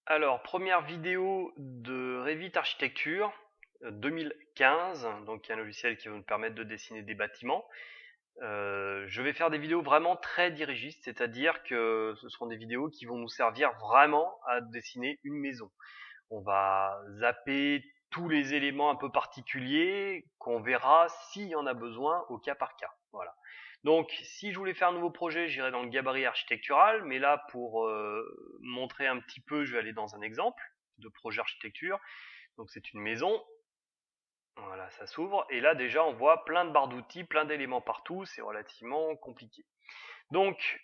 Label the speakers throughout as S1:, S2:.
S1: Alors, première vidéo de Revit Architecture 2015, donc un logiciel qui va nous permettre de dessiner des bâtiments. Je vais faire des vidéos vraiment très dirigistes, c'est-à-dire que ce seront des vidéos qui vont nous servir vraiment à dessiner une maison. On va zapper tous les éléments un peu particuliers qu'on verra s'il y en a besoin au cas par cas. Voilà. Donc, si je voulais faire un nouveau projet, j'irais dans le gabarit architectural, mais là, pour montrer un petit peu, je vais aller dans un exemple de projet architecture. Donc, c'est une maison. Voilà, ça s'ouvre. Et là, déjà, on voit plein de barres d'outils, plein d'éléments partout. C'est relativement compliqué. Donc,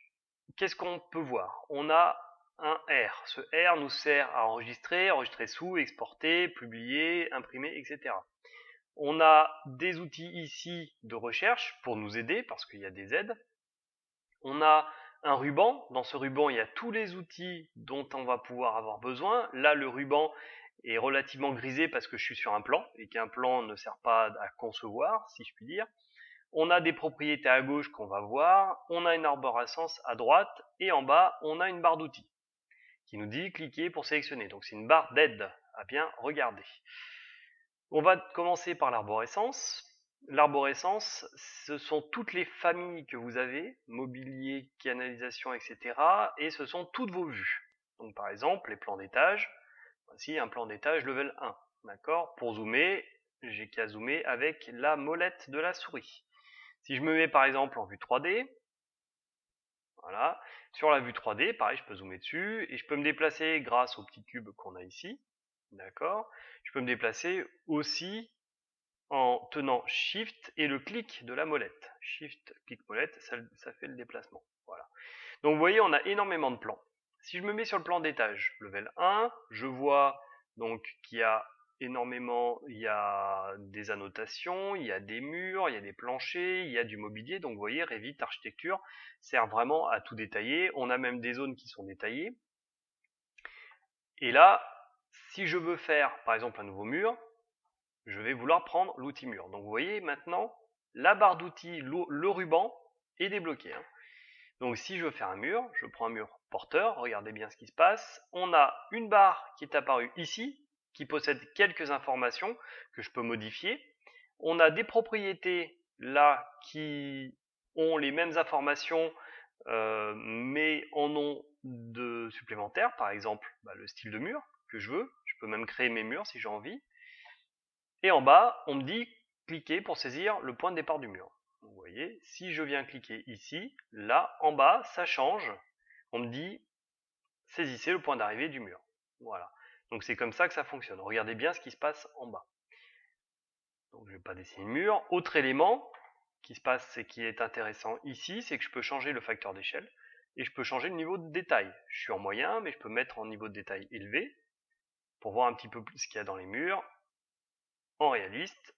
S1: qu'est-ce qu'on peut voir? On a un R. Ce R nous sert à enregistrer, enregistrer sous, exporter, publier, imprimer, etc. On a des outils ici de recherche pour nous aider, parce qu'il y a des aides. On a un ruban. Dans ce ruban, il y a tous les outils dont on va pouvoir avoir besoin. Là, le ruban est relativement grisé parce que je suis sur un plan, et qu'un plan ne sert pas à concevoir, si je puis dire. On a des propriétés à gauche qu'on va voir, on a une arborescence à droite, et en bas, on a une barre d'outils qui nous dit cliquer pour sélectionner. Donc c'est une barre d'aide à bien regarder. On va commencer par l'arborescence. L'arborescence, ce sont toutes les familles que vous avez, mobilier, canalisation, etc. Et ce sont toutes vos vues. Donc par exemple, les plans d'étage. Voici un plan d'étage level 1. D'accord? Pour zoomer, j'ai qu'à zoomer avec la molette de la souris. Si je me mets par exemple en vue 3D, voilà, sur la vue 3D, pareil, je peux zoomer dessus et je peux me déplacer grâce au petit cube qu'on a ici. D'accord? Je peux me déplacer aussi en tenant Shift et le clic de la molette. Shift, clic molette, ça fait le déplacement. Voilà. Donc vous voyez, on a énormément de plans. Si je me mets sur le plan d'étage, level 1, je vois donc qu'il y a énormément, il y a des annotations, il y a des murs, il y a des planchers, il y a du mobilier. Donc vous voyez, Revit Architecture sert vraiment à tout détailler. On a même des zones qui sont détaillées. Et là, si je veux faire par exemple un nouveau mur, je vais vouloir prendre l'outil mur. Donc vous voyez maintenant, la barre d'outils, le ruban est débloqué. Donc si je veux faire un mur, je prends un mur porteur, regardez bien ce qui se passe. On a une barre qui est apparue ici, qui possède quelques informations que je peux modifier. On a des propriétés là qui ont les mêmes informations, mais en ont de supplémentaires. Par exemple, le style de mur que je veux. Je peux même créer mes murs si j'ai envie. Et en bas, on me dit cliquer pour saisir le point de départ du mur. Vous voyez, si je viens cliquer ici, là, en bas, ça change. On me dit saisissez le point d'arrivée du mur. Voilà. Donc c'est comme ça que ça fonctionne. Regardez bien ce qui se passe en bas. Donc je ne vais pas dessiner le mur. Autre élément qui se passe et qui est intéressant ici, c'est que je peux changer le facteur d'échelle et je peux changer le niveau de détail. Je suis en moyen, mais je peux mettre en niveau de détail élevé pour voir un petit peu plus ce qu'il y a dans les murs. En réaliste,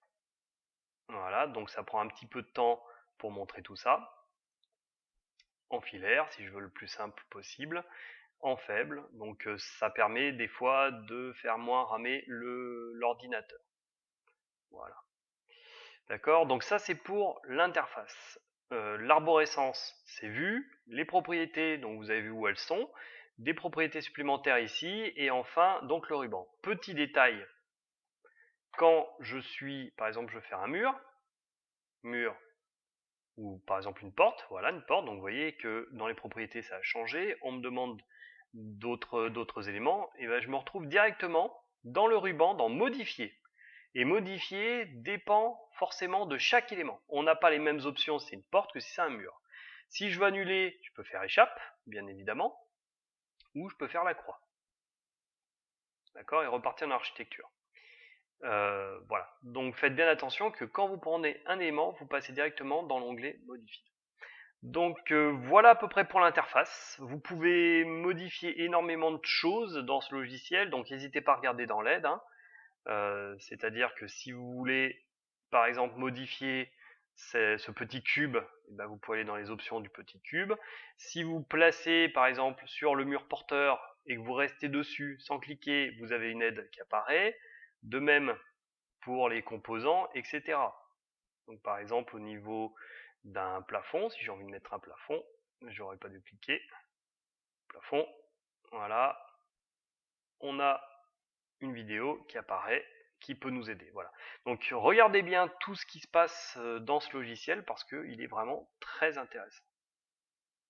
S1: voilà, donc ça prend un petit peu de temps pour montrer tout ça. En filaire, si je veux le plus simple possible. En faible, donc ça permet des fois de faire moins ramer l'ordinateur. Voilà. D'accord? Donc ça c'est pour l'interface. L'arborescence, c'est vu. Les propriétés, donc vous avez vu où elles sont. Des propriétés supplémentaires ici. Et enfin, donc le ruban. Petit détail, quand je suis, par exemple, je veux faire un mur, ou par exemple une porte, voilà une porte, donc vous voyez que dans les propriétés ça a changé, on me demande d'autres éléments, et ben je me retrouve directement dans le ruban, dans modifier. Et modifier dépend forcément de chaque élément. On n'a pas les mêmes options si c'est une porte que si c'est un mur. Si je veux annuler, je peux faire échappe, bien évidemment, ou je peux faire la croix. D'accord? Et repartir dans l'architecture. Voilà. Donc faites bien attention que quand vous prenez un élément, vous passez directement dans l'onglet modifier. Donc voilà à peu près pour l'interface. Vous pouvez modifier énormément de choses dans ce logiciel, donc n'hésitez pas à regarder dans l'aide. C'est-à-dire que si vous voulez par exemple modifier ce petit cube, vous pouvez aller dans les options du petit cube. Si vous placez par exemple sur le mur porteur et que vous restez dessus sans cliquer, vous avez une aide qui apparaît. De même pour les composants, etc. Donc par exemple au niveau d'un plafond, si j'ai envie de mettre un plafond, j'aurais pas dû cliquer, plafond, voilà, on a une vidéo qui apparaît, qui peut nous aider. Voilà. Donc regardez bien tout ce qui se passe dans ce logiciel parce qu'il est vraiment très intéressant.